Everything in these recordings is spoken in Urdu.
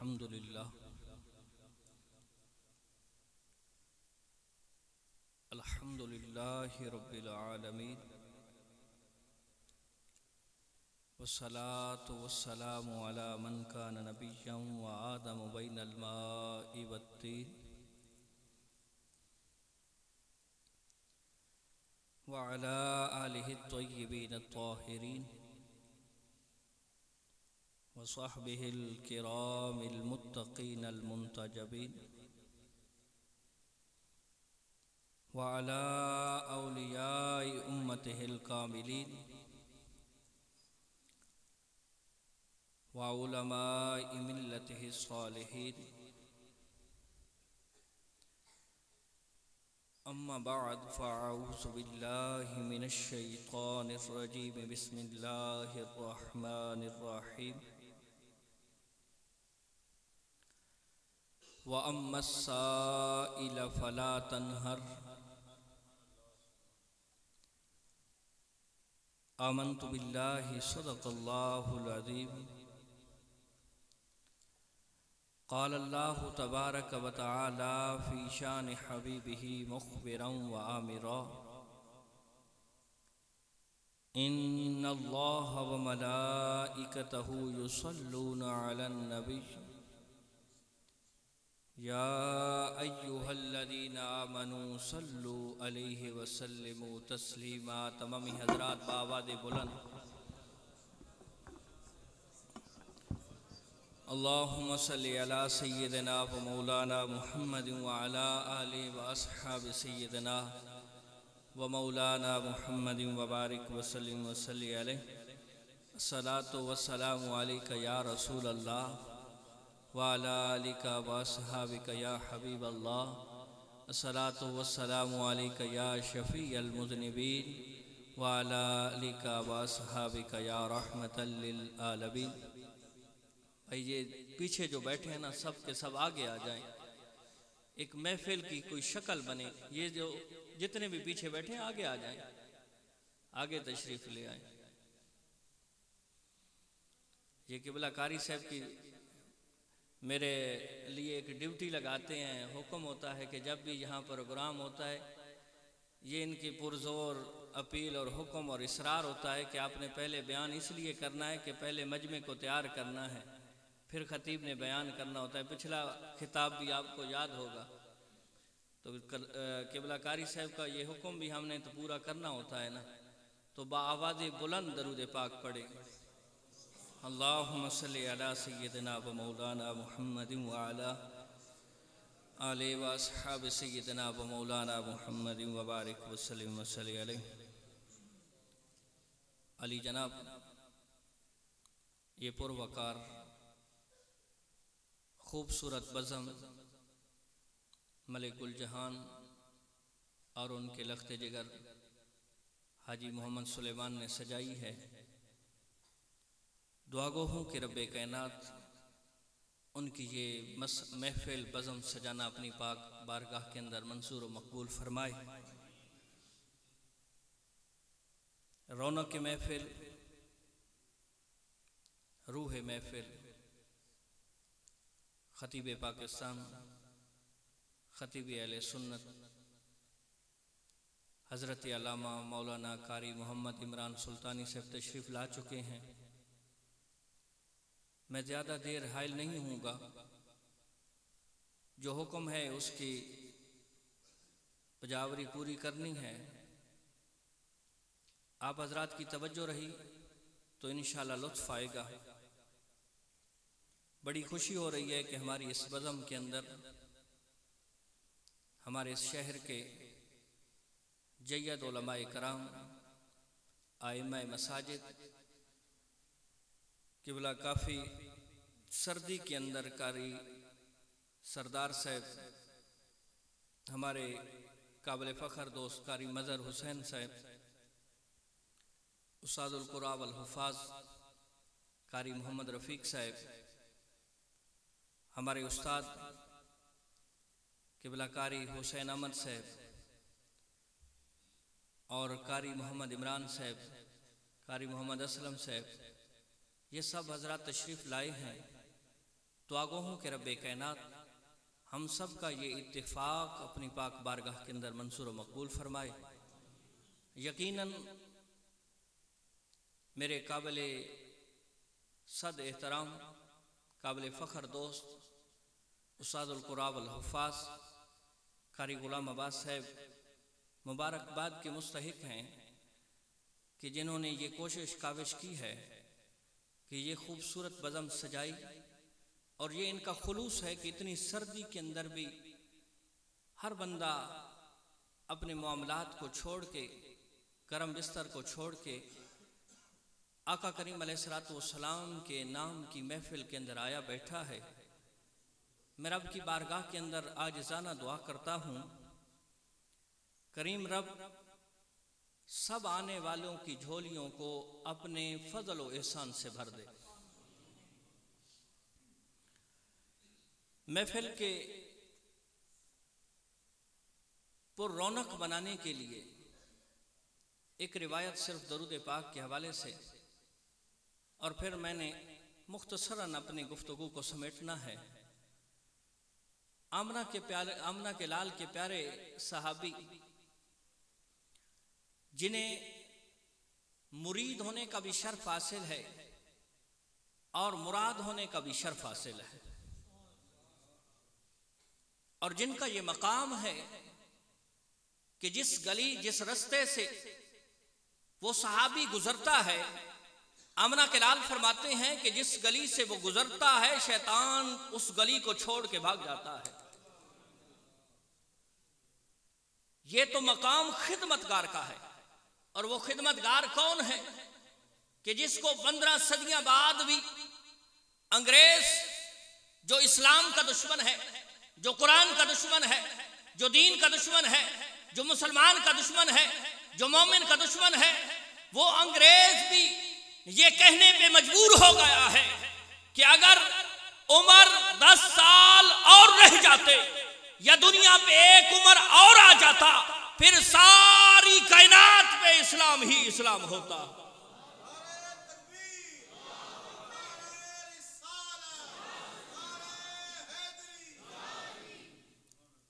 الحمد للہ الحمد للہ رب العالمین والصلاة والسلام علی من کان نبیا وآدم بین الماء والطین وعلى آلہ الطیبین الطاہرین وصحبه الكرام المتقین المنتجبین وعلى اولیاء امته الکاملین وعلماء ملته الصالحین اما بعد فاعوذ باللہ من الشیطان الرجیم بسم اللہ الرحمن الرحیم وَأَمَّا السَّائِلَ فَلَا تَنْهَرْ آمنت باللہ صدق اللہ العظیم قال اللہ تبارک وتعالی فی شان حبیبہ مخبرا وآمرا ان اللہ وملائکتہ یصلون علی النبی یا ایہا الذین آمنوا صلوا علیہ وسلموا تسلیما۔ تمامی حضرات بآواز بلند اللہم صلی علی سیدنا و مولانا محمد وعلا آلہ و اصحاب سیدنا و مولانا محمد وبارک وسلم وصلی علیہ الصلاة والسلام علیکہ یا رسول اللہ وعلى آلك وأصحابك يا حبيب الله الصلاة والسلام عليك يا شفيع المذنبين وعلى آلك وأصحابك يا رحمة للعالمين۔ بھائی یہ پیچھے جو بیٹھے ہیں نا سب کے سب آگے آ جائیں، ایک محفل کی کوئی شکل بنے۔ یہ جو جتنے بھی پیچھے بیٹھے ہیں آگے آ جائیں، آگے تشریف لے آئیں۔ یہ قبلہ کاری صاحب کی میرے لیے ایک ڈیوٹی لگاتے ہیں، حکم ہوتا ہے کہ جب بھی یہاں پروگرام ہوتا ہے یہ ان کی پرزور اپیل اور حکم اور اصرار ہوتا ہے کہ آپ نے پہلے بیان اس لیے کرنا ہے کہ پہلے مجمع کو تیار کرنا ہے، پھر خطیب نے بیان کرنا ہوتا ہے۔ پچھلا خطاب بھی آپ کو یاد ہوگا، تو قبلہ کاری صاحب کا یہ حکم بھی ہم نے تو پورا کرنا ہوتا ہے نا، تو بآواز بلند درود پاک پڑھیں۔ اللہم صلی علی سیدنا و مولانا محمد وعلا آلہ و اصحاب سیدنا و مولانا محمد وبارک وسلم وصلی علیہ۔ علی جناب یہ پروقار خوبصورت بزم ملک الجہان اور ان کے لخت جگر حاجی محمد سلیمان نے سجائی ہے۔ دعا گو ہوں کہ رب کائنات ان کی یہ محفل بزم سجانا اپنی پاک بارگاہ کے اندر منظور و مقبول فرمائے۔ رونق محفل، روح محفل، خطیب پاکستان، خطیب اہل سنت حضرت علامہ مولانا قاری محمد عمران سلطانی صاحب تشریف لا چکے ہیں۔ میں زیادہ دیر حائل نہیں ہوں گا، جو حکم ہے اس کی بجاوری پوری کرنی ہے۔ آپ حضرات کی توجہ رہی تو انشاءاللہ لطف آئے گا۔ بڑی خوشی ہو رہی ہے کہ ہماری اس بزم کے اندر ہمارے اس شہر کے جید علماء کرام، ائمہ مساجد، قبلہ کافی سردی کے اندر قاری سردار صاحب، ہمارے قابل فخر دوست قاری مظہر حسین صاحب، استاد القراء والحفاظ قاری محمد رفیق صاحب، ہمارے استاد قبلہ قاری حسین احمد صاحب اور قاری محمد عمران صاحب، قاری محمد اسلم صاحب، یہ سب حضرات تشریف لائے ہیں۔ تو دعا گو ہوں کہ رب کائنات ہم سب کا یہ اتفاق اپنی پاک بارگاہ کے اندر منظور و مقبول فرمائے۔ یقیناً میرے قابل صد احترام، قابل فخر دوست استاد القراء والحفاظ قاری غلام عباس صاحب مبارکباد کے مستحق ہیں کہ جنہوں نے یہ کوشش کاوش کی ہے کہ یہ خوبصورت بزم سجائی، اور یہ ان کا خلوص ہے کہ اتنی سردی کے اندر بھی ہر بندہ اپنے معاملات کو چھوڑ کے، گرم بستر کو چھوڑ کے آقا کریم علیہ الصلوۃ والسلام کے نام کی محفل کے اندر آیا بیٹھا ہے۔ میں رب کی بارگاہ کے اندر عاجزانہ دعا کرتا ہوں، کریم رب سب آنے والوں کی جھولیوں کو اپنے فضل و احسان سے بھر دے۔ محفل کے پر رونق بنانے کے لیے ایک روایت صرف درود پاک کے حوالے سے، اور پھر میں نے مختصراً اپنی گفتگو کو سمیٹنا ہے۔ آمنہ کے لال کے پیارے صحابی جنہیں مرید ہونے کا بھی شرف حاصل ہے اور مراد ہونے کا بھی شرف حاصل ہے، اور جن کا یہ مقام ہے کہ جس گلی جس رستے سے وہ صحابی گزرتا ہے، آمنہ کے لال فرماتے ہیں کہ جس گلی سے وہ گزرتا ہے شیطان اس گلی کو چھوڑ کے بھاگ جاتا ہے۔ یہ تو مقام خدمتگار کا ہے، اور وہ خدمتگار کون ہے کہ جس کو 15 صدیاں بعد بھی انگریز جو اسلام کا دشمن ہے، جو قرآن کا دشمن ہے، جو دین کا دشمن ہے، جو مسلمان کا دشمن ہے، جو مومن کا دشمن ہے، وہ انگریز بھی یہ کہنے پہ مجبور ہو گیا ہے کہ اگر عمر 10 سال اور رہ جاتے یا دنیا پہ ایک عمر اور آ جاتا، پھر ساری کائنات پہ اسلام ہی اسلام ہوتا۔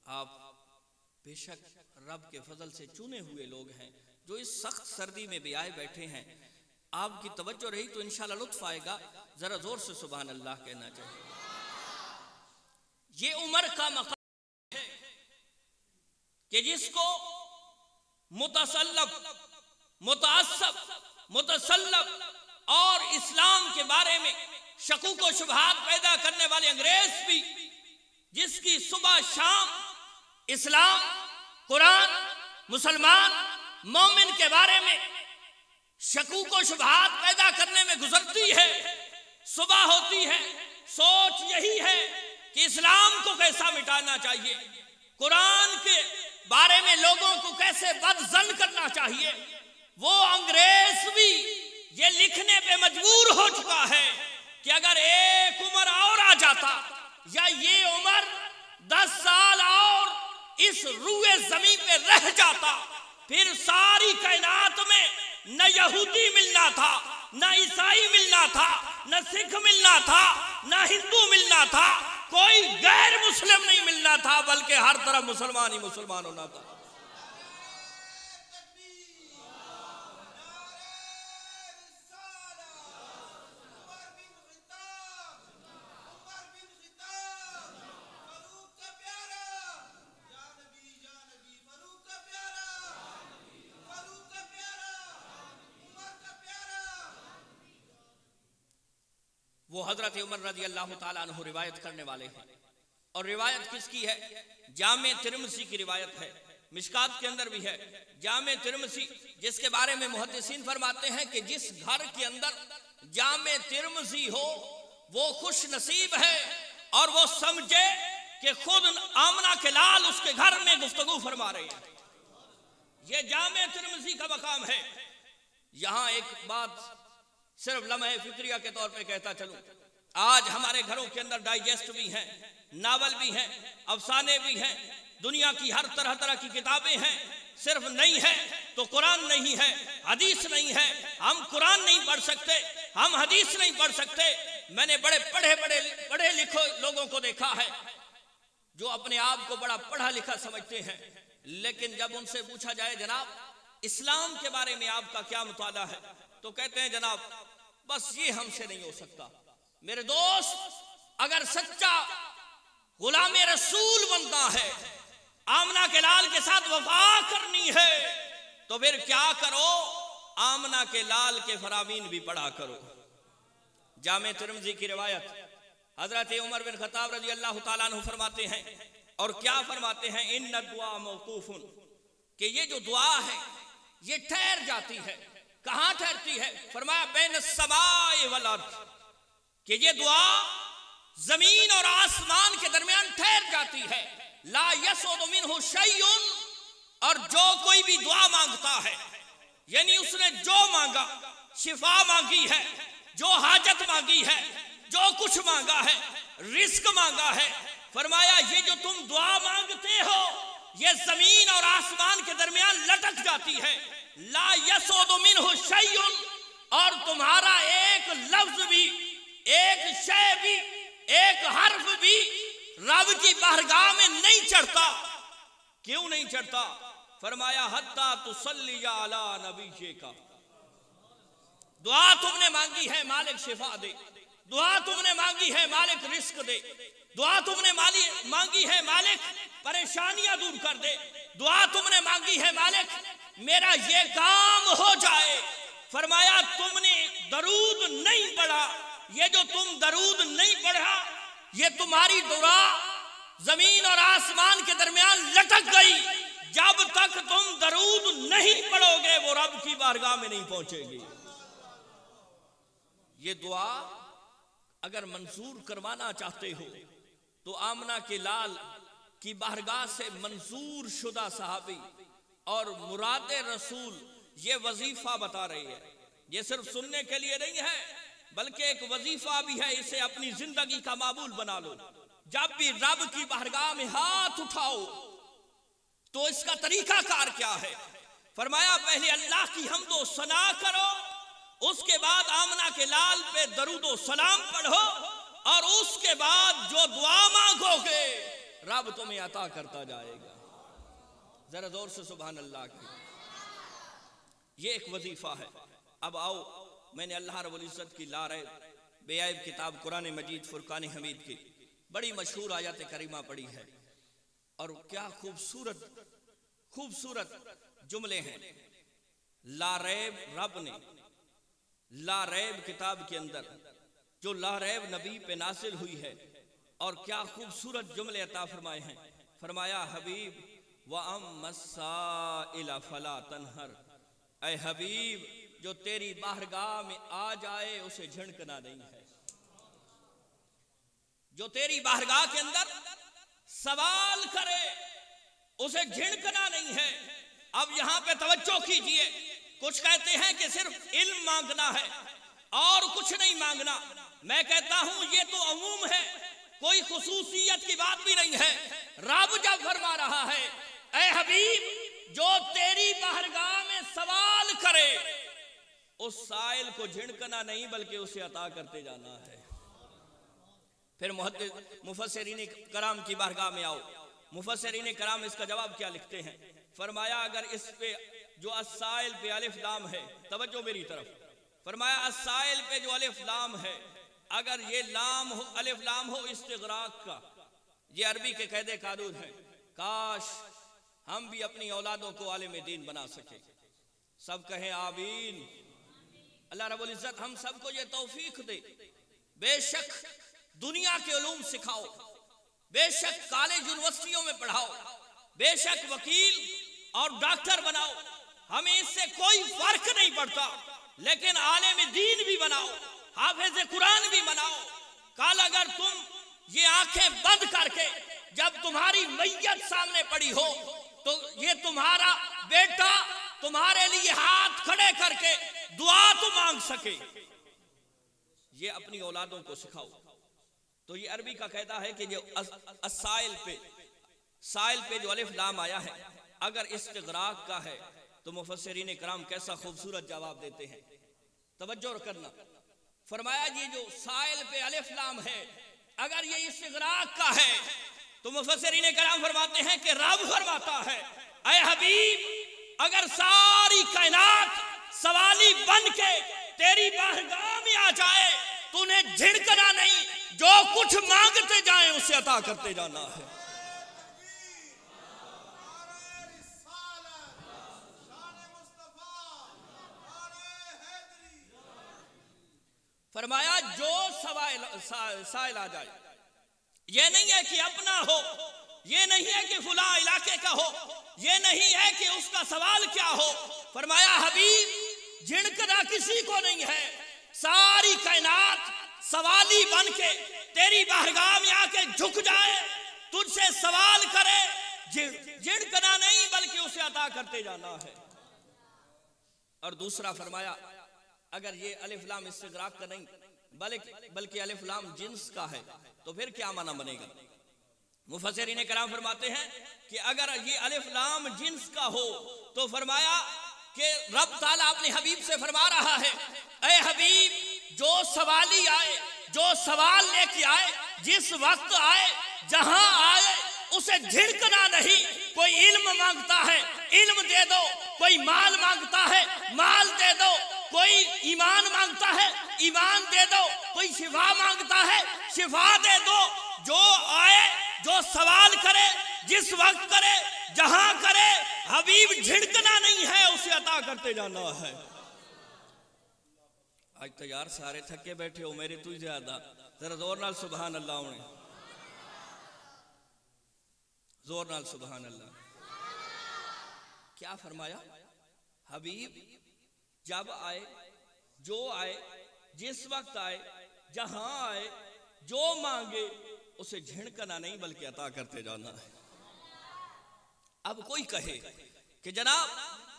آپ بے شک رب کے فضل سے چنے ہوئے لوگ ہیں جو اس سخت سردی میں بھی آئے بیٹھے ہیں۔ آپ کی توجہ رہی تو انشاءاللہ لطف آئے گا، ذرا زور سے سبحان اللہ کہنا چاہیے۔ یہ عمر کا مقام ہے کہ جس کو متسلب، متعصب، متسلب اور اسلام کے بارے میں شکوک و شبہات پیدا کرنے والے انگریز بھی، جس کی صبح شام اسلام، قرآن، مسلمان، مومن کے بارے میں شکوک و شبہات پیدا کرنے میں گزرتی ہے، صبح ہوتی ہے سوچ یہی ہے کہ اسلام کو کیسا مٹانا چاہیے، قرآن کے بارے میں لوگوں کو کیسے بدظن کرنا چاہیے۔ وہ انگریز بھی یہ لکھنے پہ مجبور ہو چکا ہے کہ اگر ایک عمر اور آ جاتا یا یہ عمر 10 سال اور اس روئے زمین پہ رہ جاتا، پھر ساری کائنات میں نہ یہودی ملنا تھا، نہ عیسائی ملنا تھا، نہ سکھ ملنا تھا، نہ ہندو ملنا تھا، کوئی غیر مسلم نہیں ملنا تھا، بلکہ ہر طرف مسلمان ہی مسلمان ہونا تھا۔ وہ حضرت عمر رضی اللہ تعالیٰ عنہ روایت کرنے والے ہیں، اور روایت کس کی ہے؟ جامع ترمذی کی روایت ہے، مشکات کے اندر بھی ہے۔ جامع ترمذی جس کے بارے میں محدثین فرماتے ہیں کہ جس گھر کے اندر جامع ترمذی ہو وہ خوش نصیب ہے، اور وہ سمجھے کہ خود آمنہ کے لال اس کے گھر میں گفتگو فرما رہے ہیں۔ یہ جامع ترمذی کا مقام ہے۔ یہاں ایک بات صرف لمحہ فکریہ کے طور پہ کہتا چلوں، آج ہمارے گھروں کے اندر ڈائجسٹ بھی ہیں، ناول بھی ہیں، افسانے بھی ہیں، دنیا کی ہر طرح کی کتابیں ہیں، صرف نہیں ہے تو قرآن نہیں ہے، حدیث نہیں ہے، ہم قرآن نہیں پڑھ سکتے، ہم حدیث نہیں پڑھ سکتے، میں نے بڑے پڑھے لکھے لوگوں کو دیکھا ہے جو اپنے آپ کو بڑا پڑھا لکھا سمجھتے ہیں، لیکن جب ان سے پوچھا جائے جناب اسلام کے بارے میں آپ کا کیا مطالعہ ہے، تو کہتے ہیں جناب بس یہ ہم سے نہیں ہو سکتا۔ میرے دوست، اگر سچا غلام رسول بننا ہے، آمنہ کے لال کے ساتھ وفا کرنی ہے، تو پھر کیا کرو، آمنہ کے لال کے فرامین بھی پڑھا کرو۔ جامع ترمذی کی روایت، حضرت عمر بن خطاب رضی اللہ تعالیٰ عنہ فرماتے ہیں، اور کیا فرماتے ہیں، ان الدعاء موقوف، کہ یہ جو دعا ہے یہ ٹھہر جاتی ہے۔ کہاں ٹھہرتی ہے؟ فرمایا بین السماء والارض، کہ یہ دعا زمین اور آسمان کے درمیان ٹھہر جاتی ہے۔ لا یسعد منہ شیء، اور جو کوئی بھی دعا مانگتا ہے، یعنی اس نے جو مانگا، شفا مانگی ہے، جو حاجت مانگی ہے، جو کچھ مانگا ہے، رزق مانگا ہے، فرمایا یہ جو تم دعا مانگتے ہو یہ زمین اور آسمان کے درمیان لٹک جاتی ہے۔ لا یسعد منہ شیء، اور تمہارا ایک لفظ بھی، ایک شے بھی، ایک حرف بھی رب کی بارگاہ میں نہیں چڑھتا۔ کیوں نہیں چڑھتا؟ فرمایا حتی تصلی علی نبیک، دعا تم نے مانگی ہے مالک شفا دے، دعا تم نے مانگی ہے مالک رزق دے، دعا تم نے مانگی ہے مالک پریشانیاں دور کر دے، دعا تم نے مانگی ہے مالک میرا یہ کام ہو جائے۔ فرمایا تم نے درود نہیں پڑھا، یہ جو تم درود نہیں پڑھا یہ تمہاری دعا زمین اور آسمان کے درمیان لٹک گئی۔ جب تک تم درود نہیں پڑھو گے وہ رب کی بارگاہ میں نہیں پہنچے گی۔ یہ دعا اگر منظور کروانا چاہتے ہو تو آمنہ کے لال کی بارگاہ سے منظور شدہ صحابی اور مراد رسول یہ وظیفہ بتا رہی ہے۔ یہ صرف سننے کے لیے نہیں ہے بلکہ ایک وظیفہ بھی ہے، اسے اپنی زندگی کا معمول بنا لو۔ جب بھی رب کی بارگاہ میں ہاتھ اٹھاؤ تو اس کا طریقہ کار کیا ہے؟ فرمایا پہلے اللہ کی حمد و ثنا کرو، اس کے بعد آمنہ کے لال پہ درود و سلام پڑھو، اور اس کے بعد جو دعا مانگو گے رب تمہیں عطا کرتا جائے گا۔ ذرا زور سے سبحان اللہ کی۔ یہ ایک وظیفہ ہے۔ اب آؤ، میں نے اللہ رب العزت کی لا ریب بے عیب کتاب قرآن مجید فرقان حمید کی بڑی مشہور آیات کریمہ پڑھی ہے، اور کیا خوبصورت جملے ہیں۔ لا ریب رب نے لا ریب کتاب کے اندر جو لا ریب نبی پہ نازل ہوئی ہے، اور کیا خوبصورت جملے عطا فرمائے ہیں۔ فرمایا حبیب وَأَمَّا السَّائِلَ فَلَا تَنْهَرْ، اے حبیب جو تیری بارگاہ میں آ جائے اسے جھنکنا نہیں ہے۔ جو تیری بارگاہ کے اندر سوال کرے اسے جھنکنا نہیں ہے۔ اب یہاں پہ توجہ کیجئے، کچھ کہتے ہیں کہ صرف علم مانگنا ہے اور کچھ نہیں مانگنا۔ میں کہتا ہوں یہ تو عموم ہے، کوئی خصوصیت کی بات بھی نہیں ہے۔ رب جب فرما رہا ہے اے حبیب جو تیری بارگاہ میں سوال کرے اس سائل کو جھنکنا نہیں بلکہ اسے عطا کرتے جانا ہے۔ پھر مفسرین کرام کی بارگاہ میں آؤ، مفسرین کرام اس کا جواب کیا لکھتے ہیں۔ فرمایا اگر اس پہ جو السائل پہ الف لام ہے، توجہ میری طرف، فرمایا السائل پہ جو الف لام ہے، اگر یہ لام ہو، الف لام ہو استغراق کا، یہ عربی کے قاعدے قانون ہے۔ کاش ہم بھی اپنی اولادوں کو عالم دین بنا سکیں۔ سب کہیں آمین۔ اللہ رب العزت ہم سب کو یہ توفیق دے۔ بے شک دنیا کے علوم سکھاؤ، بے شک کالج یونیورسٹیوں میں پڑھاؤ، بے شک وکیل اور ڈاکٹر بناؤ، ہمیں اس سے کوئی فرق نہیں پڑتا، لیکن عالم دین بھی بناؤ، حافظ قرآن بھی بناؤ۔ کل اگر تم یہ آنکھیں بند کر کے جب تمہاری میت سامنے پڑی ہو تو یہ تمہارا بیٹا تمہارے لیے ہاتھ کھڑے کر کے دعا تو مانگ سکے، یہ اپنی اولادوں کو سکھاؤ۔ تو یہ عربی کا قاعدہ ہے کہ یہ سائل پہ جو الف لام آیا ہے اگر استغراق کا ہے تو مفسرین کرام کیسا خوبصورت جواب دیتے ہیں۔ توجہ کرنا، فرمایا یہ جو سائل پہ الف لام ہے اگر یہ استغراق کا ہے تو مفسرین کرام فرماتے ہیں کہ رب فرماتا ہے اے حبیب اگر ساری کائنات سوالی بن کے تیری بارگاہ میں آ جائے تو انہیں جھڑکنا نہیں، جو کچھ مانگتے جائیں اسے عطا کرتے جانا ہے۔ فرمایا جو سائل آ جائے، یہ نہیں ہے کہ اپنا ہو، یہ نہیں ہے کہ فلاں علاقے کا ہو، یہ نہیں ہے کہ اس کا سوال کیا ہو۔ فرمایا حبیب جھڑکنا کسی کو نہیں ہے، ساری کائنات سوالی بن کے تیری بارگاہ میں آ کے جھک جائے، تجھ سے سوال کرے، جھڑکنا نہیں بلکہ اسے عطا کرتے جانا ہے۔ اور دوسرا فرمایا اگر یہ الف لام استغراق کا نہیں بلکہ الف لام جنس کا ہے تو پھر کیا معنی بنے گا؟ مفسرین کرام فرماتے ہیں کہ اگر یہ الف لام جنس کا ہو تو فرمایا کہ رب تعالیٰ اپنے حبیب سے فرما رہا ہے اے حبیب جو سوالی آئے، جو سوال لے کے آئے، جس وقت آئے، جہاں آئے، اسے جھڑکنا نہیں۔ کوئی علم مانگتا ہے علم دے دو، کوئی مال مانگتا ہے مال دے دو، کوئی ایمان مانگتا ہے ایمان دے دو، کوئی شفا مانگتا ہے شفا دے دو۔ جو آئے، جو سوال کرے، جس وقت کرے، جہاں کرے، حبیب جھڑکنا نہیں ہے، اسے عطا کرتے جانا ہے۔ آج تو یار سارے تھکے بیٹھے ہو، میرے تو زیادہ، ذرا زور نال سبحان اللہ ہونے، زور نال سبحان اللہ۔ کیا فرمایا؟ حبیب جب آئے، جو آئے، جس وقت آئے، جہاں آئے، جو مانگے اسے جھڑکنا نہیں بلکہ عطا کرتے جانا ہے۔ اب کوئی کہے کہ جناب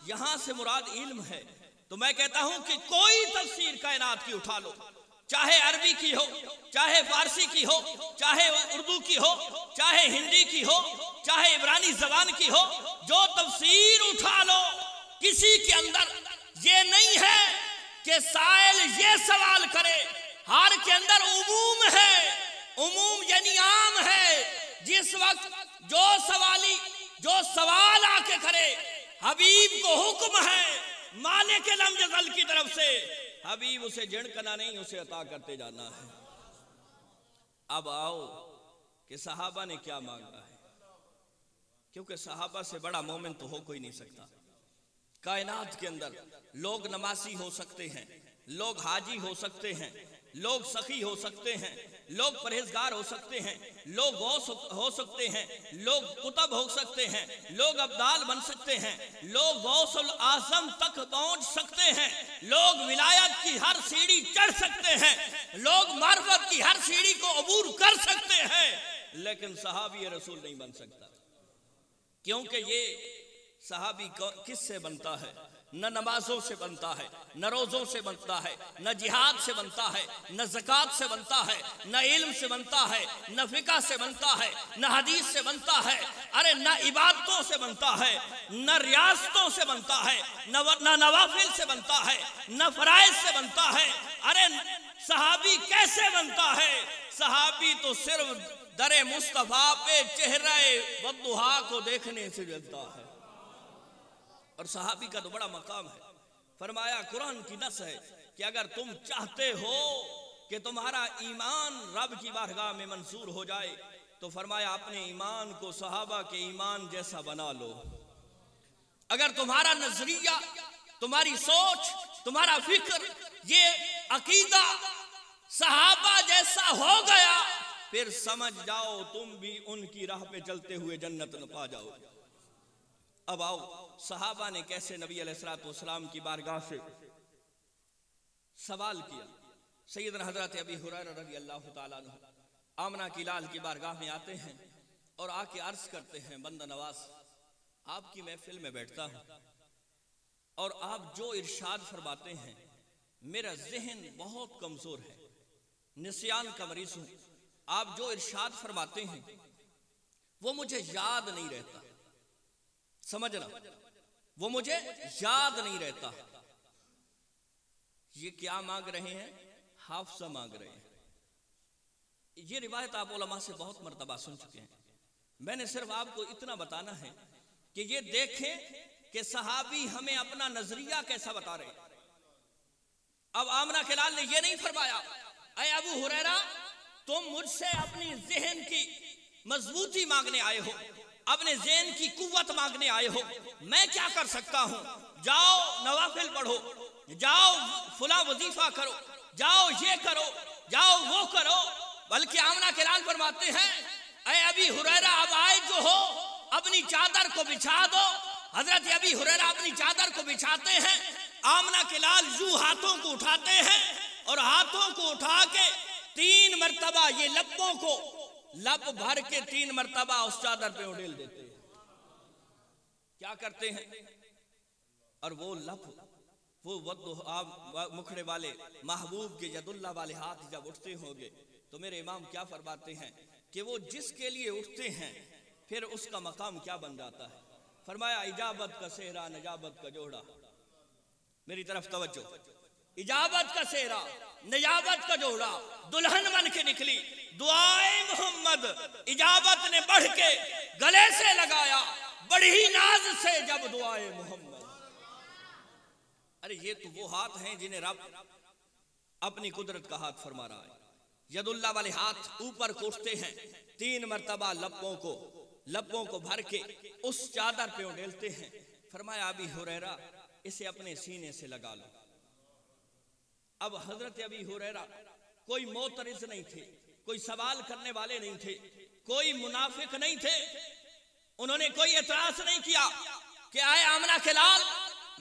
یہاں سے مراد علم ہے، تو میں کہتا ہوں کہ کوئی تفسیر کائنات کی اٹھا لو، چاہے عربی کی ہو، چاہے فارسی کی ہو، چاہے اردو کی ہو، چاہے ہندی کی ہو، چاہے عبرانی زبان کی ہو، جو تفسیر اٹھا لو، کسی کے اندر یہ نہیں ہے کہ سائل یہ سوال کرے، ہر کے اندر عموم ہے، عموم یعنی عام ہے۔ جس وقت جو سوالی جو سوال آ کے کرے، حبیب کو حکم ہے مالک لم یزل کی طرف سے، حبیب اسے جھڑکنا نہیں، اسے عطا کرتے جانا ہے۔ اب آؤ کہ صحابہ نے کیا مانگا ہے، کیونکہ صحابہ سے بڑا مومن تو ہو کوئی نہیں سکتا۔ کائنات کے اندر لوگ نمازی ہو سکتے ہیں، لوگ حاجی ہو سکتے ہیں، لوگ سخی ہو سکتے ہیں، لوگ پرہیزگار ہو سکتے ہیں، لوگ غوث ہو سکتے ہیں، لوگ قطب ہو سکتے ہیں، لوگ ابدال بن سکتے ہیں، لوگ غوث الاعظم تک پہنچ سکتے ہیں، لوگ ولایت کی ہر سیڑھی چڑھ سکتے ہیں، لوگ معرفت کی ہر سیڑھی کو عبور کر سکتے ہیں، لیکن صحابی رسول نہیں بن سکتا، کیونکہ یہ صحابی کس سے بنتا ہے؟ نہ نمازوں سے بنتا ہے، نہ روزوں سے بنتا ہے، نہ جہاد سے بنتا ہے، نہ زکوٰۃ سے بنتا ہے، نہ علم سے بنتا ہے، نہ فقہ سے بنتا ہے، نہ حدیث سے بنتا ہے، ارے نہ عبادتوں سے بنتا ہے، نہ ریاستوں سے بنتا ہے، نہ نوافل سے بنتا ہے، نہ فرائض سے بنتا ہے۔ ارے صحابی کیسے بنتا ہے؟ صحابی تو صرف در مصطفیٰ پہ چہرہ والضحیٰ کو دیکھنے سے جلتا ہے، اور صحابی کا تو بڑا مقام ہے۔ فرمایا قرآن کی نص ہے کہ اگر تم چاہتے ہو کہ تمہارا ایمان رب کی بارگاہ میں منصور ہو جائے تو فرمایا اپنے ایمان کو صحابہ کے ایمان جیسا بنا لو۔ اگر تمہارا نظریہ، تمہاری سوچ، تمہارا فکر، یہ عقیدہ صحابہ جیسا ہو گیا، پھر سمجھ جاؤ تم بھی ان کی راہ پہ چلتے ہوئے جنت نہ پا جاؤ۔ اب آؤ صحابہ نے کیسے نبی علیہ السلام کی بارگاہ سے سوال کیا۔ سیدنا حضرت ابی ہریرہ رضی اللہ تعالیٰ عنہ آمنہ کی لال کی بارگاہ میں آتے ہیں اور آ کے عرض کرتے ہیں بندہ نواز آپ کی محفل میں بیٹھتا ہوں اور آپ جو ارشاد فرماتے ہیں میرا ذہن بہت کمزور ہے، نسیان کا مریض ہوں، آپ جو ارشاد فرماتے ہیں وہ مجھے یاد نہیں رہتا، سمجھنا وہ مجھے یاد نہیں رہتا۔ یہ کیا مانگ رہے ہیں؟ حافظہ مانگ رہے ہیں. یہ روایت آپ علماء سے بہت مرتبہ سن چکے ہیں. میں نے صرف آپ کو اتنا بتانا ہے کہ یہ دیکھیں کہ صحابی ہمیں اپنا نظریہ کیسا بتا رہے ہیں. اب آمنہ کے لال نے یہ نہیں فرمایا اے ابو ہریرہ تم مجھ سے اپنی ذہن کی مضبوطی مانگنے آئے ہو, اپنے ذہن کی قوت مانگنے آئے ہو, میں کیا کر سکتا ہوں, جاؤ نوافل پڑھو, جاؤ فلاں وظیفہ کرو, جاؤ یہ کرو, جاؤ وہ کرو. بلکہ آمنہ کے لال فرماتے ہیں اے ابی ہریرہ اب آئے جو ہو اپنی چادر کو بچھا دو. حضرت ابی ہریرہ اپنی چادر کو بچھاتے ہیں. آمنہ کے لال یوں ہاتھوں کو اٹھاتے ہیں اور ہاتھوں کو اٹھا کے 3 مرتبہ یہ لبوں کو لب بھر کے 3 مرتبہ اس چادر پہ اڈیل دیتے ہیں. کیا کرتے ہیں؟ اور وہ لب وہ آپ مکھڑے والے محبوب کے ید اللہ والے ہاتھ جب اٹھتے ہوں گے تو میرے امام کیا فرماتے ہیں کہ وہ جس کے لیے اٹھتے ہیں پھر اس کا مقام کیا بن جاتا ہے. فرمایا اجابت کا صحرا نجابت کا جوڑا. میری طرف توجہ. اجابت کا صحرا نجابت کا جوڑا دلہن بن کے نکلی. دعائے محمد اجابت نے بڑھ کے گلے سے لگایا بڑی ناز سے جب دعائے محمد. ارے یہ تو وہ ہاتھ ہیں جنہیں رب اپنی قدرت کا ہاتھ فرما رہا ہے. ید اللہ والے ہاتھ اوپر کو اٹھتے ہیں 3 مرتبہ لبوں کو بھر کے اس چادر پہ اڈیلتے ہیں. فرمایا ابی ہریرہ اسے اپنے سینے سے لگا لو. اب حضرت ابی ہریرہ کوئی معترض نہیں تھے, کوئی سوال کرنے والے نہیں تھے, کوئی منافق نہیں تھے. انہوں نے کوئی اعتراض نہیں کیا کہ آئے آمنہ کے لال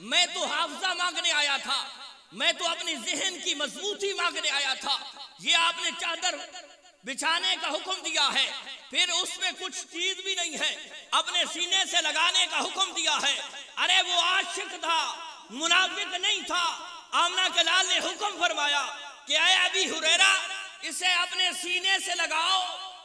میں تو حافظہ مانگنے آیا تھا, میں تو اپنی ذہن کی مضبوطی مانگنے آیا تھا, یہ آپ نے چادر بچھانے کا حکم دیا ہے, پھر اس میں کچھ چیز بھی نہیں ہے, اپنے سینے سے لگانے کا حکم دیا ہے. ارے وہ عاشق تھا, منافق نہیں تھا. آمنہ کے لال نے حکم فرمایا کہ اے ابی ہریرہ اسے اپنے سینے سے لگاؤ.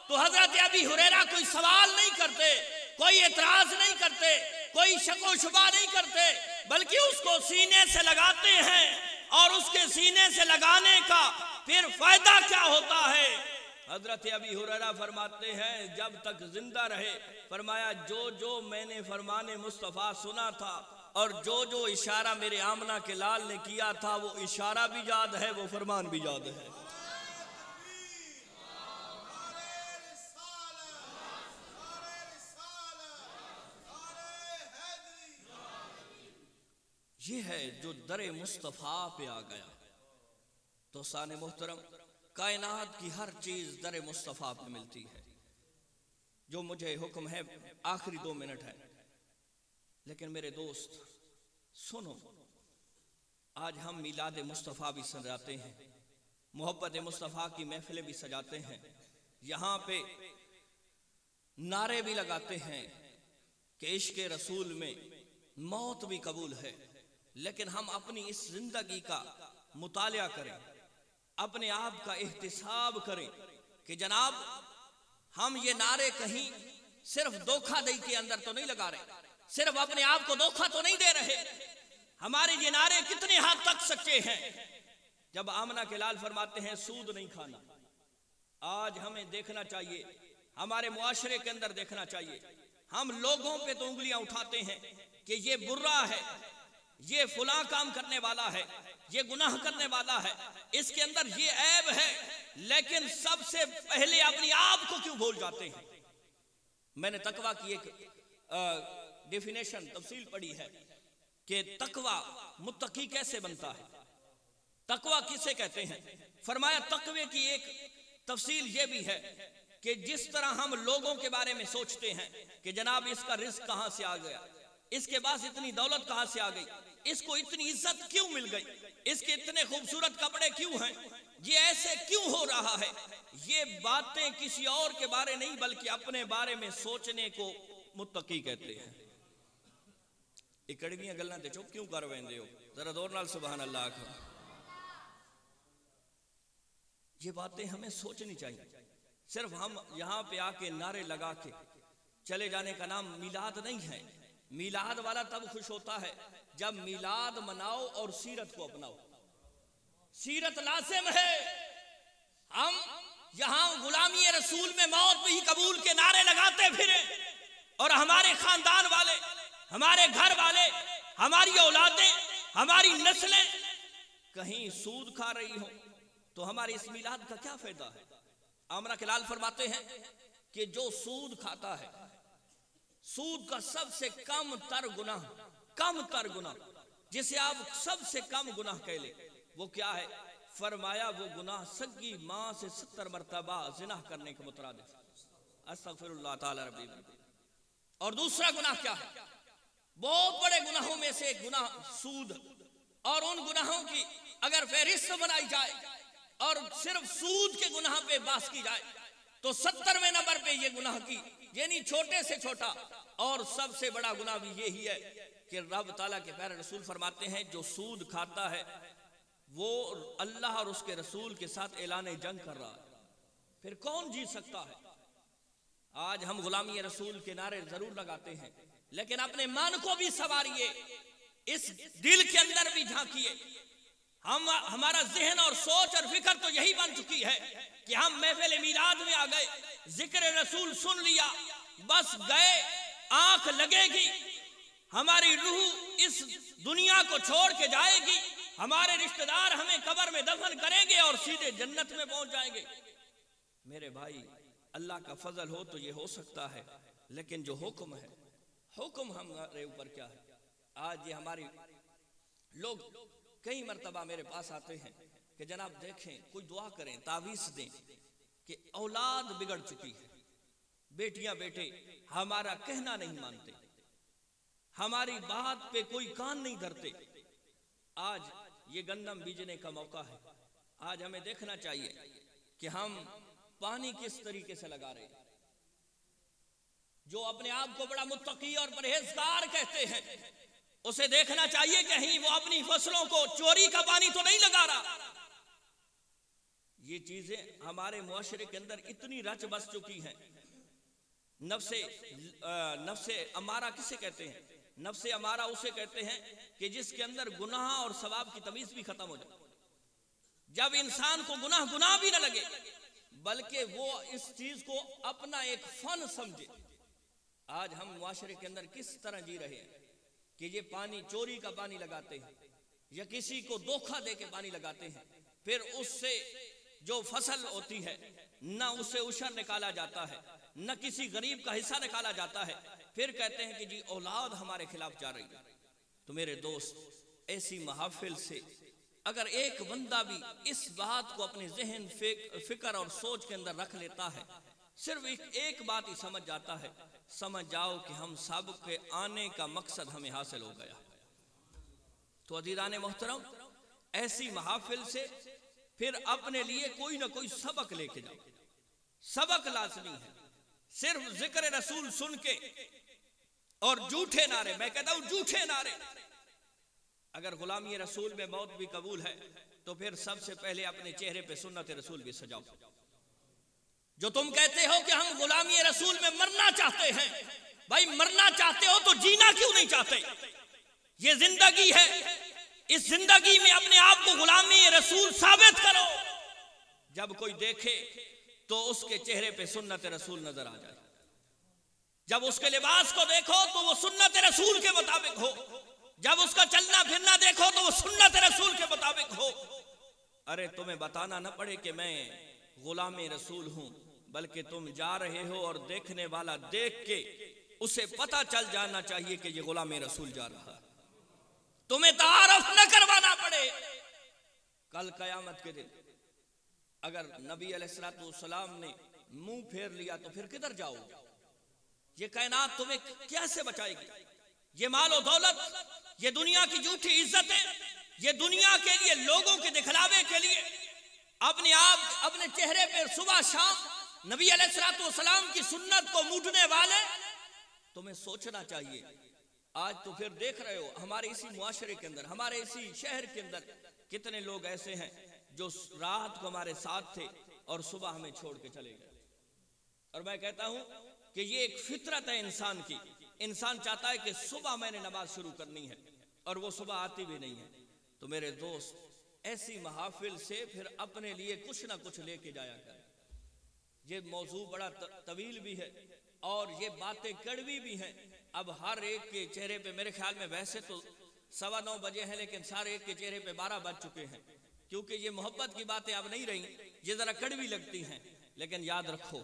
تو حضرت ابی ہریرہ کوئی سوال نہیں کرتے, کوئی اعتراض نہیں کرتے, کوئی شک و شبہ نہیں کرتے, بلکہ اس کو سینے سے لگاتے ہیں. اور اس کے سینے سے لگانے کا پھر فائدہ کیا ہوتا ہے؟ حضرت ابی ہریرہ فرماتے ہیں جب تک زندہ رہے فرمایا جو جو میں نے فرمان مصطفیٰ سنا تھا اور جو جو اشارہ میرے آمنہ کے لال نے کیا تھا وہ اشارہ بھی یاد ہے, وہ فرمان بھی یاد ہے. یہ ہے جو در مصطفیٰ پہ آ گیا. تو سان محترم کائنات کی ہر چیز در مصطفیٰ پہ ملتی ہے. جو مجھے حکم ہے آخری 2 منٹ ہے, لیکن میرے دوست سنو, آج ہم میلاد مصطفیٰ بھی سجاتے ہیں, محبت مصطفیٰ کی محفلیں بھی سجاتے ہیں, یہاں پہ نعرے بھی لگاتے ہیں کہ عشق رسول میں موت بھی قبول ہے. لیکن ہم اپنی اس زندگی کا مطالعہ کریں, اپنے آپ کا احتساب کریں کہ جناب ہم یہ نعرے کہیں صرف دھوکہ دہی کے اندر تو نہیں لگا رہے, صرف اپنے آپ کو دھوکہ تو نہیں دے رہے. ہمارے یہ نعرے کتنے حد تک سچے ہیں؟ جب آمنہ کے لال فرماتے ہیں سود نہیں کھانا, آج ہمیں دیکھنا چاہیے, ہمارے معاشرے کے اندر دیکھنا چاہیے, ہم لوگوں پہ تو انگلیاں اٹھاتے ہیں کہ یہ برا ہے, یہ فلاں کام کرنے والا ہے, یہ گناہ کرنے والا ہے, اس کے اندر یہ عیب ہے, لیکن سب سے پہلے اپنی آپ کو کیوں بھول جاتے ہیں؟ میں نے تقویٰ کی ایک ڈیفینیشن تفصیل پڑھی ہے کہ تقویٰ متقی کیسے بنتا ہے, تقویٰ کسے کہتے ہیں. فرمایا تقوی کی ایک تفصیل یہ بھی ہے کہ جس طرح ہم لوگوں کے بارے میں سوچتے ہیں کہ جناب اس کا رزق کہاں سے آ گیا, اس کے پاس اتنی دولت کہاں سے آ گئی, اس کو اتنی عزت کیوں مل گئی, اس کے اتنے خوبصورت کپڑے کیوں ہیں, یہ ایسے کیوں ہو رہا ہے, یہ باتیں کسی اور کے بارے نہیں بلکہ اپنے بارے میں سوچنے کو متقی کہتے ہیں. اکڑیاں گلاں تے چپ کیوں کر ویندے ہو, ذرا دور نال سبحان اللہ کرو. یہ باتیں ہمیں سوچنی چاہیے. صرف ہم یہاں پہ آ کے نعرے لگا کے چلے جانے کا نام میلاد نہیں ہے. میلاد والا تب خوش ہوتا ہے جب میلاد مناؤ اور سیرت کو اپناؤ. سیرت لازم ہے. ہم یہاں غلامی رسول میں موت بھی قبول کے نعرے لگاتے پھریں اور ہمارے خاندان والے، ہمارے گھر والے، ہماری اولادیں، ہماری نسلیں کہیں سود کھا رہی ہوں تو ہمارے اس میلاد کا کیا فائدہ ہے؟ آمنہ کلال فرماتے ہیں کہ جو سود کھاتا ہے، سود کا سب سے کم تر گناہ جسے آپ سب سے کم گناہ کہہ لیں، وہ کیا ہے؟ فرمایا وہ گناہ سگی ماں سے 70 مرتبہ زنا کرنے کے مترادف. استغفر اللہ تعالی ربی. اور دوسرا گناہ کیا ہے؟ بہت بڑے گناہوں میں سے ایک گناہ سود. اور ان گناہوں کی اگر فہرست بنائی جائے اور صرف سود کے گناہ پہ بحث کی جائے تو 70ویں نمبر پہ یہ گناہ کی، یعنی چھوٹے سے چھوٹا اور سب سے بڑا گناہ بھی یہی ہے کہ رب تعالیٰ کے پیارے رسول فرماتے ہیں جو سود کھاتا ہے وہ اللہ اور اس کے رسول کے ساتھ اعلان جنگ کر رہا ہے. پھر کون جیت سکتا ہے؟ آج ہم غلامی رسول کے نعرے ضرور لگاتے ہیں، لیکن اپنے من کو بھی سنواریے، اس دل کے اندر بھی جھانکیے. ہمارا ذہن اور سوچ اور فکر تو یہی بن چکی ہے کہ ہم محفل میلاد میں آ گئے، ذکر رسول سن لیا، بس گئے، آنکھ لگے گی، ہماری روح اس دنیا کو چھوڑ کے جائے گی، ہمارے رشتہ دار ہمیں قبر میں دفن کریں گے اور سیدھے جنت میں پہنچ جائیں گے. میرے بھائی، اللہ کا فضل ہو تو یہ ہو سکتا ہے، لیکن جو حکم ہے، حکم ہمارے اوپر کیا ہے؟ آج یہ ہماری لوگ کئی مرتبہ میرے پاس آتے ہیں کہ جناب دیکھیں، کوئی دعا کریں، تعویذ دیں کہ اولاد بگڑ چکی ہے، بیٹیاں بیٹے ہمارا کہنا نہیں مانتے، ہماری بات پہ کوئی کان نہیں دھرتے. آج یہ گندم بیجنے کا موقع ہے. آج ہمیں دیکھنا چاہیے کہ ہم پانی کس طریقے سے لگا رہے ہیں. جو اپنے آپ کو بڑا متقی اور پرہیزگار کہتے ہیں، اسے دیکھنا چاہیے کہیں وہ اپنی فصلوں کو چوری کا پانی تو نہیں لگا رہا. یہ چیزیں ہمارے معاشرے کے اندر اتنی رچ بس چکی ہیں. نفس امارہ کسے کہتے ہیں؟ نفس امارہ اسے کہتے ہیں کہ جس کے اندر گناہ اور ثواب کی تمیز بھی ختم ہو جائے. جب انسان کو گناہ بھی نہ لگے بلکہ وہ اس چیز کو اپنا ایک فن سمجھے. آج ہم معاشرے کے اندر کس طرح جی رہے ہیں کہ یہ پانی چوری کا پانی لگاتے ہیں یا کسی کو دھوکہ دے کے پانی لگاتے ہیں، پھر اس سے جو فصل ہوتی ہے نہ اسے عشر نکالا جاتا ہے، نہ کسی غریب کا حصہ نکالا جاتا ہے، پھر کہتے ہیں کہ جی اولاد ہمارے خلاف جا رہی ہے. تو میرے دوست، ایسی محافل سے اگر ایک بندہ بھی اس بات کو اپنے ذہن، فکر اور سوچ کے اندر رکھ لیتا ہے، صرف ایک بات ہی سمجھ جاتا ہے، سمجھ جاؤ کہ ہم سب کے آنے کا مقصد ہمیں حاصل ہو گیا. تو عزیزان محترم، ایسی محافل سے پھر اپنے لیے کوئی نہ کوئی سبق لے کے جاؤ. سبق لازمی ہے. صرف ذکر رسول سن کے اور جھوٹے نعرے، میں کہتا ہوں جھوٹے نعرے، اگر غلامی رسول میں موت بھی قبول ہے تو پھر سب سے پہلے اپنے چہرے پہ سنت رسول بھی سجاؤ. جو تم کہتے ہو کہ ہم غلامی رسول میں مرنا چاہتے ہیں، بھائی مرنا چاہتے ہو تو جینا کیوں نہیں چاہتے؟ یہ زندگی ہے، اس زندگی میں اپنے آپ کو غلامی رسول ثابت کرو. جب کوئی دیکھے تو اس کے چہرے پہ سنت رسول نظر آ جائے. جب اس کے لباس کو دیکھو تو وہ سنت رسول کے مطابق ہو. جب اس کا چلنا پھرنا دیکھو تو وہ سنت رسول کے مطابق ہو. ارے تمہیں بتانا نہ پڑے کہ میں غلام رسول ہوں، بلکہ تم جا رہے ہو اور دیکھنے والا دیکھ کے اسے پتہ چل جانا چاہیے کہ یہ غلام رسول جا رہا ہے. تمہیں تعارف نہ کروانا پڑے. کل قیامت کے دن اگر نبی علیہ السلام نے منہ پھیر لیا تو پھر کدھر جاؤ؟ یہ کائنات تمہیں کیسے بچائے گی؟ یہ مال و دولت، یہ دنیا کی جھوٹی عزتیں، یہ دنیا کے لیے، لوگوں کے دکھلاوے کے لیے اپنے آپ، اپنے چہرے پہ صبح شام نبی علیہ السلام کی سنت کو موٹنے والے، تمہیں سوچنا چاہیے. آج تو پھر دیکھ رہے ہو ہمارے اسی معاشرے کے اندر، ہمارے اسی شہر کے اندر کتنے لوگ ایسے ہیں جو رات کو ہمارے ساتھ تھے اور صبح ہمیں چھوڑ کے چلے گئے. اور میں کہتا ہوں کہ یہ ایک فطرت ہے انسان کی. انسان چاہتا ہے کہ صبح میں نے نماز شروع کرنی ہے اور وہ صبح آتی بھی نہیں ہے. تو میرے دوست، ایسی محافل سے پھر اپنے لیے کچھ نہ کچھ لے کے جایا کریں۔ یہ موضوع بڑا طویل بھی ہے اور یہ باتیں کڑوی بھی ہیں۔ اب ہر ایک کے چہرے پہ میرے خیال میں ویسے تو 9:15 بجے ہیں، لیکن ہر ایک کے چہرے پہ 12 بج چکے ہیں، کیونکہ یہ محبت کی باتیں اب نہیں رہیں، یہ ذرا کڑوی لگتی ہیں۔ لیکن یاد رکھو،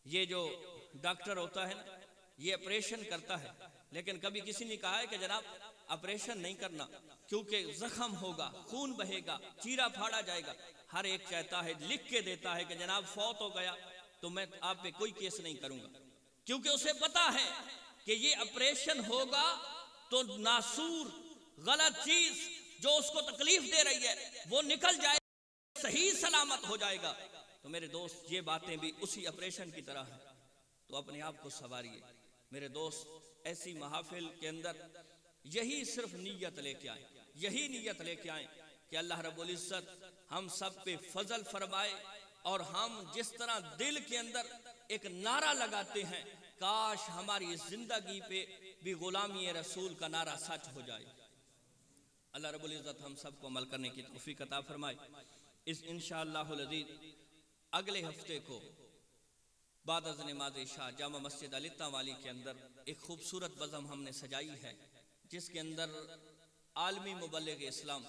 یہ جو ڈاکٹر ہوتا ہے نا، یہ آپریشن کرتا ہے، لیکن کبھی کسی نے کہا ہے کہ جناب آپریشن نہیں کرنا کیونکہ زخم ہوگا، خون بہے گا، چیرا پھاڑا جائے گا۔ ہر ایک کہتا ہے، لکھ کے دیتا ہے کہ جناب فوت ہو گیا تو میں آپ پہ کوئی کیس نہیں کروں گا، کیونکہ اسے پتا ہے کہ یہ آپریشن ہوگا تو ناسور غلط چیز جو اس کو تکلیف دے رہی ہے وہ نکل جائے، صحیح سلامت ہو جائے گا۔ تو میرے دوست، یہ باتیں بھی اسی آپریشن کی طرح ہیں، تو اپنے آپ کو سنواریے میرے دوست۔ ایسی محافل کے اندر یہی صرف نیت لے کے آئیں، یہی نیت لے کے آئیں کہ اللہ رب العزت ہم سب پہ فضل فرمائے، اور ہم جس طرح دل کے اندر ایک نعرہ لگاتے ہیں، کاش ہماری زندگی پہ بھی غلامی رسول کا نعرہ سچ ہو جائے۔ اللہ رب العزت ہم سب کو عمل کرنے کی توفیق عطا فرمائے۔ اس انشاءاللہ العزیز اگلے ہفتے کو بعد از نماز عشاء جامع مسجد التہ والی کے اندر ایک خوبصورت بزم ہم نے سجائی ہے، جس کے اندر عالمی مبلغ اسلام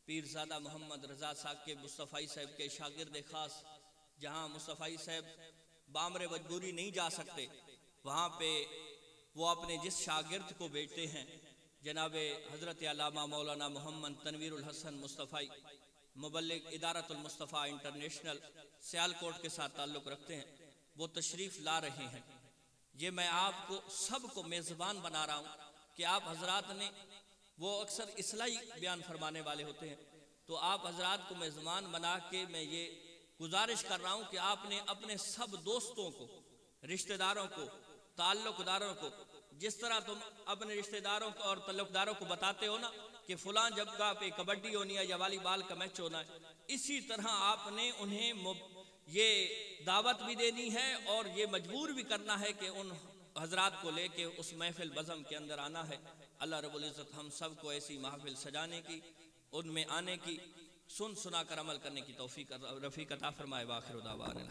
پیرزادہ محمد رضا صاحب کے مصطفی صاحب کے شاگرد خاص، جہاں مصطفی صاحب بامر مجبوری نہیں جا سکتے، وہاں پہ وہ اپنے جس شاگرد کو بیچتے ہیں، جناب حضرت علامہ مولانا محمد تنویر الحسن مصطفی مبلغ ادارت المصطفیٰ انٹرنیشنل سیالکوٹ کے ساتھ تعلق رکھتے ہیں، وہ تشریف لا رہے ہیں۔ یہ میں آپ کو سب کو میزبان بنا رہا ہوں کہ آپ حضرات نے، وہ اکثر اصلاحی بیان فرمانے والے ہوتے ہیں، تو آپ حضرات کو میزبان بنا کے میں یہ گزارش کر رہا ہوں کہ آپ نے اپنے سب دوستوں کو، رشتہ داروں کو، تعلق داروں کو، جس طرح تم اپنے رشتہ داروں کو اور تعلق داروں کو بتاتے ہو نا کہ فلاں جگہ پہ کبڈی ہونی ہے یا والی بال کا میچ ہونا ہے، اسی طرح آپ نے انہیں یہ دعوت بھی دینی ہے اور یہ مجبور بھی کرنا ہے کہ ان حضرات کو لے کے اس محفل بزم کے اندر آنا ہے۔ اللہ رب العزت ہم سب کو ایسی محفل سجانے کی، ان میں آنے کی، سنا کر عمل کرنے کی توفیق رفیق عطا فرمائے۔ وآخر دعوانا